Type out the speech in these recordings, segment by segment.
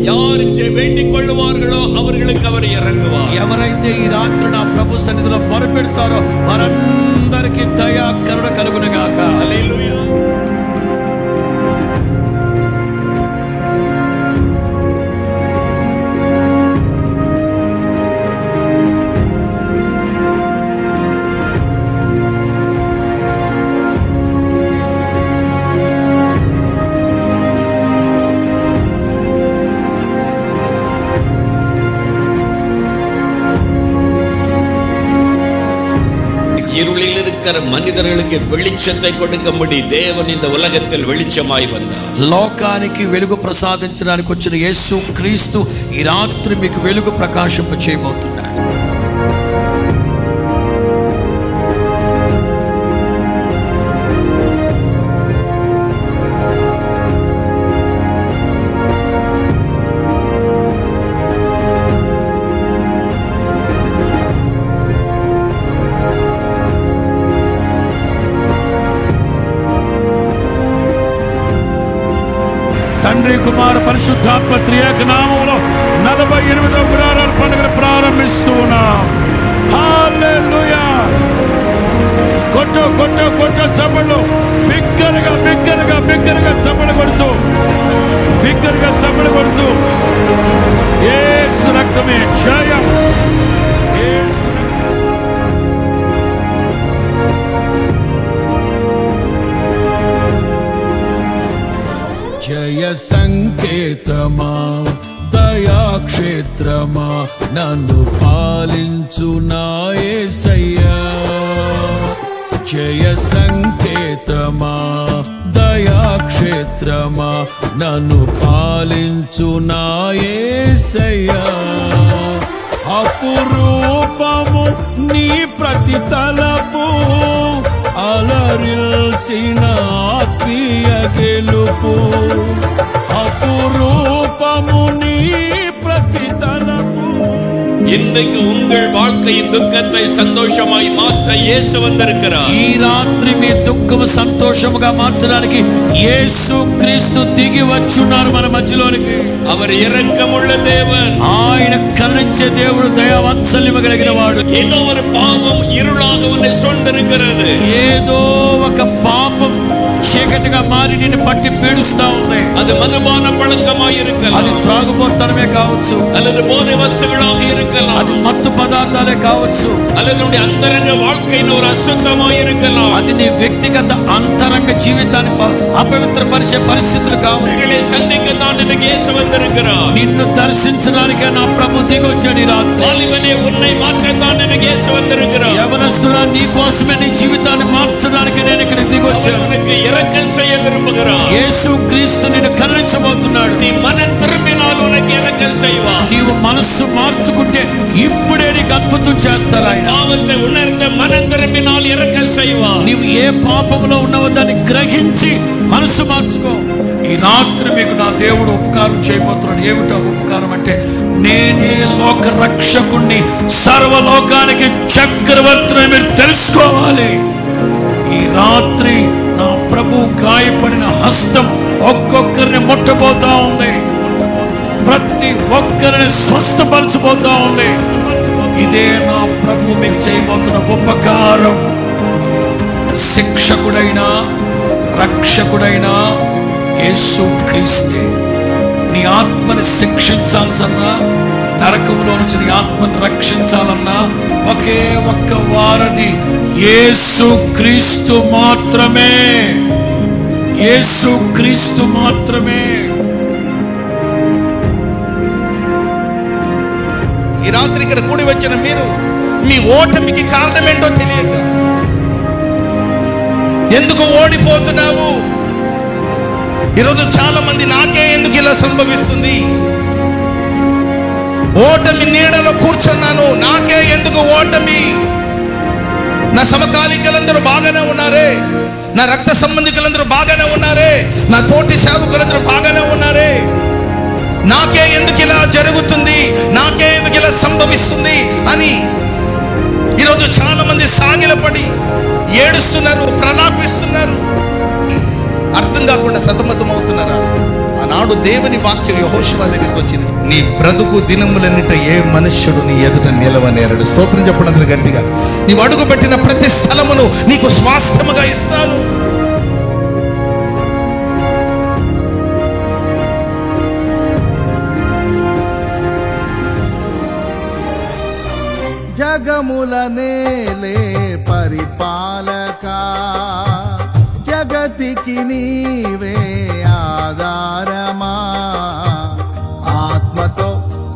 யார் வேண்டிக் கொள்ளுவார்களோ அவர்களுக்கு அவர் இறங்குவார். ఎవరైతే ఈ రాత్రి నా ప్రభు సన్నిధిలో మొరపెడతారో వారందరికీ దయ కరుణ కలుగును గాక. హల్లెలూయా. இருளில் இருக்கிற மனிதர்களுக்கு வெளிச்சத்தை கொடுக்கும்படி தேவன் இந்த உலகத்தில் வெளிச்சமாய் வந்தார். లోకానికి వెలుగు ప్రసాదించడానికి వచ్చిన యేసు క్రీస్తు ఈ రాత్రి మీకు వెలుగు ప్రకాశింప చేయబోతున్నాడు. తండ్రి కుమార పరిశుద్ధాత్మ త్రియేక నామములో 48వ గుడారాల పండుగను ప్రారంభిస్తూ ఉన్నాం. హల్లెలూయా. కొట్టు కొట్టు కొట్టు చప్పట్లు, బిగ్గరగా బిగ్గరగా బిగ్గరగా చప్పట్లు కొడుతూ, బిగ్గరగా చప్పట్లు కొడుతూ, యేసు రక్తమే జయం. యేసు జయ సంకేతమా దయాక్షేత్రమా నన్ను పాలించు నా యేసయ్యా. జయ సంకేతమా దయాక్షేత్రమా నన్ను పాలించు నా యేసయ్యా. అపురూపము నీ ప్రతి తలపు అలరిల్చిన ఆత్మీయ గెలుపు. అపురూపము నీ ప్రతి తలపు. இன்றைக்கு உங்கள் வாழ்க்கையின் துக்கத்தை சந்தோஷமாய் மாற்ற இயேசு வந்திருக்கிறார். ఈ రాత్రి మీ దుఃఖము సంతోషముగా మార్చడానికి యేసు క్రీస్తు దిగి వచ్చున్నారు మన మధ్యలోనికి. அவர் இரக்கமுள்ள தேவன். ఆయన కరుణించే దేవుడు, దయా వాత్సల్యము కలిగిన వాడు. ஏதோ ஒரு பாவம் இருளாக உன்னை சூழ்ந்திருக்கிறது. ఏదో ఒక పాపం చీకటిగా మారి నిన్ను పట్టి పీడిస్తా ఉంది. அது மதுபான பழக்கமாய் இருக்கலாம், అది త్రాగుబోతనమే కావచ్చు, அல்லது போதை வஸ்துகளாக இருக்கலாம், అది మత్తు పదార్థాలే కావచ్చు, அல்லது உன்னுடைய அந்தரங்க வாழ்க்கையின் ஒரு அசுத்தமாய் இருக்கலாம், అది నీ వ్యక్తిగత అంతరంగ జీవితాన్ని అపవిత్రపరిచే పరిస్థితులు కావచ్చు. உங்களை சந்திக்கத்தான் எனக்கு இயேசு வந்திருக்கிறார். నిన్ను దర్శించడానికే నా ప్రభు దిగొచ్చాడు ఈ రాత్రి. வாலிபனே, உன்னை மாற்றத்தான் எனக்கு இயேసు வந்திருக்கிறார். యవనస్తుడా, నీ కోసమే నీ జీవితాన్ని మార్చడానికి నేను ఇక్కడికి దిగొచ్చాను. உனக்கு இரக்கம் செய்ய விரும்புகிறார். యేసు క్రీస్తు నిన్ను కరుణించబోతున్నాడు. நீ மனம் திரும்பினால் உனக்கு இரக்கம் செய்வார். నీవు మనస్సు మార్చుకుంటే ఇప్పుడే నీకు అద్భుతం చేస్తారు ఆయన. பாவத்தை உணர்ந்த மனம் திரும்பினால் இரக்கம் செய்வார். నీవు ఏ పాపములో ఉన్నావో దాన్ని గ్రహించి మనస్సు మార్చుకో. ఈ రాత్రి మీకు నా దేవుడు ఉపకారం చేయబోతున్నాడు. ఏమిటో ఉపకారం అంటే, నేనే లోక రక్షకుణ్ణి, సర్వలోకానికి చక్రవర్తిని మీరు తెలుసుకోవాలి. ఈ రాత్రి నా ప్రభు గాయపడిన హస్తం ఒక్కొక్కరిని ముట్టబోతా ఉంది. ప్రతి ఒక్కరిని స్వస్థపరచబోతా ఉంది. ఇదే నా ప్రభు మీకు చేయబోతున్న ఉపకారం. శిక్షకుడైనా రక్షకుడైనా యేసు క్రీస్తే. నీ ఆత్మని శిక్షించాల్సన్నా, నరకములో నుంచి నీ ఆత్మను రక్షించాలన్నా ఒకే ఒక్క వారధి యేసు క్రీస్తు మాత్రమే. యేసు క్రీస్తు మాత్రమే. ఈ రాత్రి ఇక్కడ కూడి వచ్చిన మీరు మీ ఓటమికి కారణం ఏంటో తెలియక ఎందుకు ఓడిపోతున్నావు? ఈరోజు చాలా మంది నాకే ఎందుకు ఇలా సంభవిస్తుంది, ఓటమి నీడలో కూర్చున్నాను, నాకే ఎందుకు ఓటమి, నా సమకాలీకులందరూ బాగానే ఉన్నారే, నా రక్త సంబంధికులందరూ బాగానే ఉన్నారే, నా తోటి సేవకులందరూ బాగానే ఉన్నారే, నాకే ఎందుకు ఇలా జరుగుతుంది, నాకే ఎందుకు ఇలా సంభవిస్తుంది అని ఈరోజు చాలా మంది సాగిలపడి ఏడుస్తున్నారు, ప్రలాపిస్తున్నారు. అర్థం కాకుండా సతమతం అవుతున్నారా? ఆనాడు ఆనాడు దేవుని వాక్యం యెహోషువ దగ్గరికి వచ్చింది, నీ బ్రతుకు దినములన్నిట ఏ మనుష్యుడు నీ ఎదుట నిలవనేరడు. స్తోత్రం చెప్పడం గట్టిగా. నీవు అడుగు పెట్టిన ప్రతి స్థలమును నీకు స్వాస్థ్యముగా ఇస్తాను. జగముల నేలే పరిపాలక, జగతికి నీవే ఆధారమా. ఆత్మతో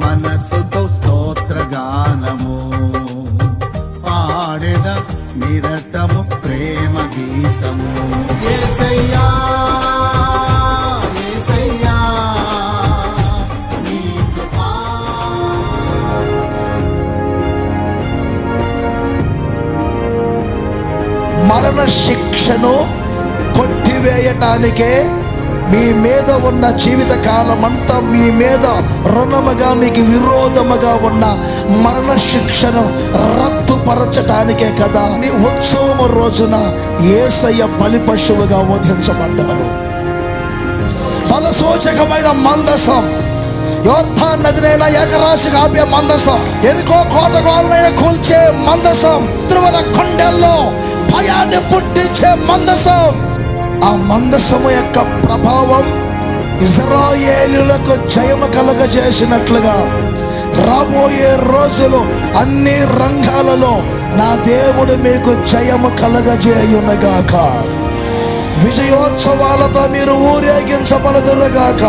మనస్సుతో స్తోత్రగానము పాడెద నిరతము ప్రేమ గీతము. యేసయ్యా యేసయ్యా నీ కృపా. మరణ శిక్షను కొట్టివేయటానికే మీ మీద ఉన్న జీవిత కాలమంతా మీ మీద రుణముగా మీకు విరోధముగా ఉన్న మరణ శిక్షను రద్దుపరచటానికే కదా నీ ఉత్సవం రోజున యేసయ్య బలి పశువుగా వధించబడ్డారు. ఫలసూచకమైన మందసం, యోర్దాను నదినైనా ఏకరాశిగా ఆపే మందసం, ఎరికో కోటగోళ్ళనైనా కూల్చే మందసం, త్రివల కొండల్లో భయాన్ని పుట్టించే మందసం. ఆ మందసము యొక్క ప్రభావం ఇశ్రాయేలులకు జయము కలగజేసినట్లుగా రాబోయే రోజులు అన్ని రంగాలలో నా దేవుడు మీకు జయము కలగజేయునుగాక. విజయోత్సవాలతో మీరు ఊరేగించబడుదురుగాక.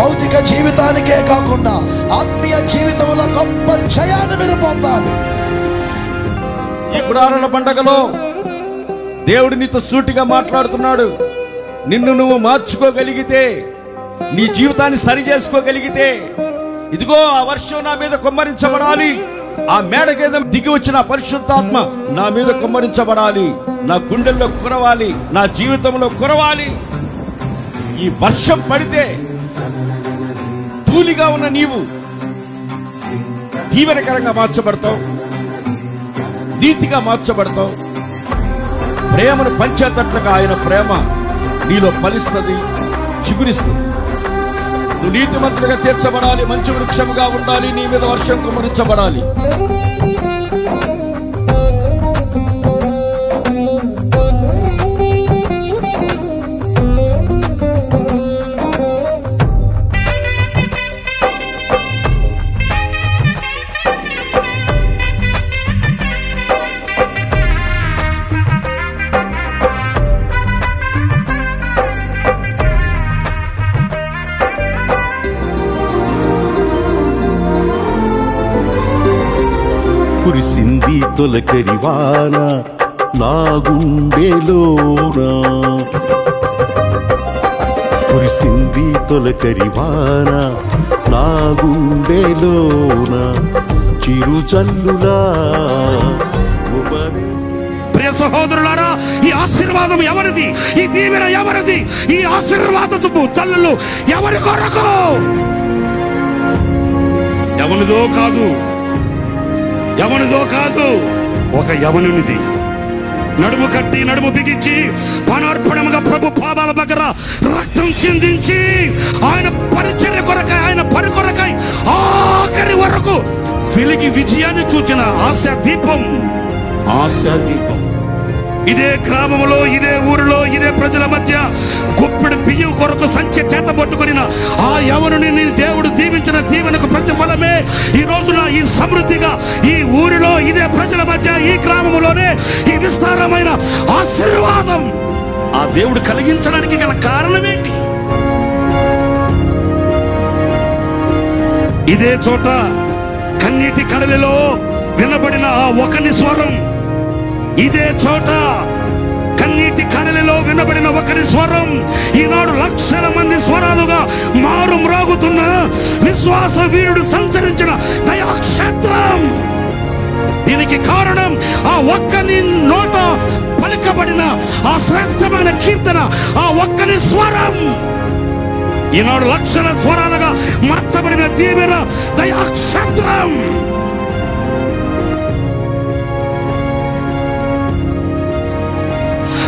భౌతిక జీవితానికే కాకుండా ఆత్మీయ జీవితంలో గొప్ప జయాన్ని మీరు పొందాలి. ఈ గుడారాల పండగలో దేవుడు నీతో సూటిగా మాట్లాడుతున్నాడు. నిన్ను నువ్వు మార్చుకోగలిగితే, నీ జీవితాన్ని సరి చేసుకోగలిగితే, ఇదిగో ఆ వర్షం నా మీద కుమ్మరించబడాలి, ఆ మేడ కింద దిగి వచ్చిన పరిశుద్ధాత్మ నా మీద కుమ్మరించబడాలి, నా గుండెల్లో కురవాలి, నా జీవితంలో కురవాలి. ఈ వర్షం పడితే ధూళిగా ఉన్న నీవు దీవెనకరంగా మార్చబడతావు, నీతిగా మార్చబడతావు. ప్రేమను పంచేటట్లుగా ఆయన ప్రేమ నీలో ఫలిస్తుంది, చిగురిస్తుంది. నువ్వు నీతిమంతులుగా తీర్చబడాలి, మంచి వృక్షముగా ఉండాలి, నీ మీద వర్షం కుమ్మరించబడాలి. కురిసింది తొలకరివాన నా గుండెలోన, కురిసింది తొలకరివాన నా గుండెలోన, చిరుజల్లులా. ప్రియ సహోదరులారా, ఈ ఆశీర్వాదం ఎవరిది? ఈ దీవెన ఎవరిది? ఈ ఆశీర్వాదపు చల్లులు ఎవరి కొరకు? ఎవనిదో కాదు, ఎవనిదో కాదు, ఒక యవనునిది. నడుము కట్టి నడుము బిగించి పానార్పణముగా ప్రభు పాదాల దగ్గర రక్తం చిందించి ఆయన పరిచర్య కొరకై, ఆయన పని కొరకై ఆఖరి వరకు వెలిగి విజయాన్ని చూచిన ఆశా దీపం. ఆశా దీపం ఇదే గ్రామంలో, ఇదే ఊరిలో, ఇదే ప్రజల మధ్య గుప్పెడు బియ్యం కొరకు సంచి చేత పట్టుకుని ఆ యవనుని దేవుడు దీవించిన దీవెనకు ప్రతిఫలమే ఈ రోజున ఈ సమృద్ధిగా ఈ ఊరిలో, ఇదే ప్రజల మధ్య, ఈ గ్రామంలోనే ఈ విస్తారమైన ఆశీర్వాదం ఆ దేవుడు కలిగించడానికి గల కారణమేంటి? ఇదే చోట కన్నీటి కడలిలో వినబడిన ఆ ఒకని స్వరం, ఇదే చోట కన్నీటి కడలిలో వినబడిన ఒకరి స్వరం ఈనాడు లక్షల మంది స్వరాలుగా మారు మ్రోగుతున్న విశ్వాస వీరుడు సంచరించిన దయాక్షేత్రం. దీనికి కారణం ఆ ఒక్కని నోట పలుకబడిన ఆ శ్రేష్టమైన కీర్తన, ఆ ఒక్కని స్వరం. ఈనాడు లక్షల స్వరాలుగా మార్చబడిన దీవెన దయాక్షేత్రం.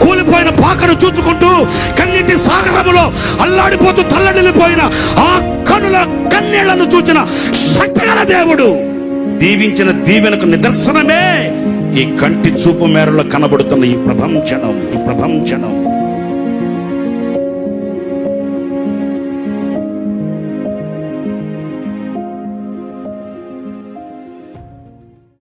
కూలిపోయిన పాకను చూచుకుంటూ కన్నీటి సాగరములో అల్లాడిపోతూ తల్లడిల్లిపోయిన ఆ కనుల కన్నీళ్లను చూచిన శక్తిగల దేవుడు దీవించిన దీవెనకు నిదర్శనమే ఈ కంటి చూపు మేరలో కనబడుతున్న ఈ ప్రభంజనం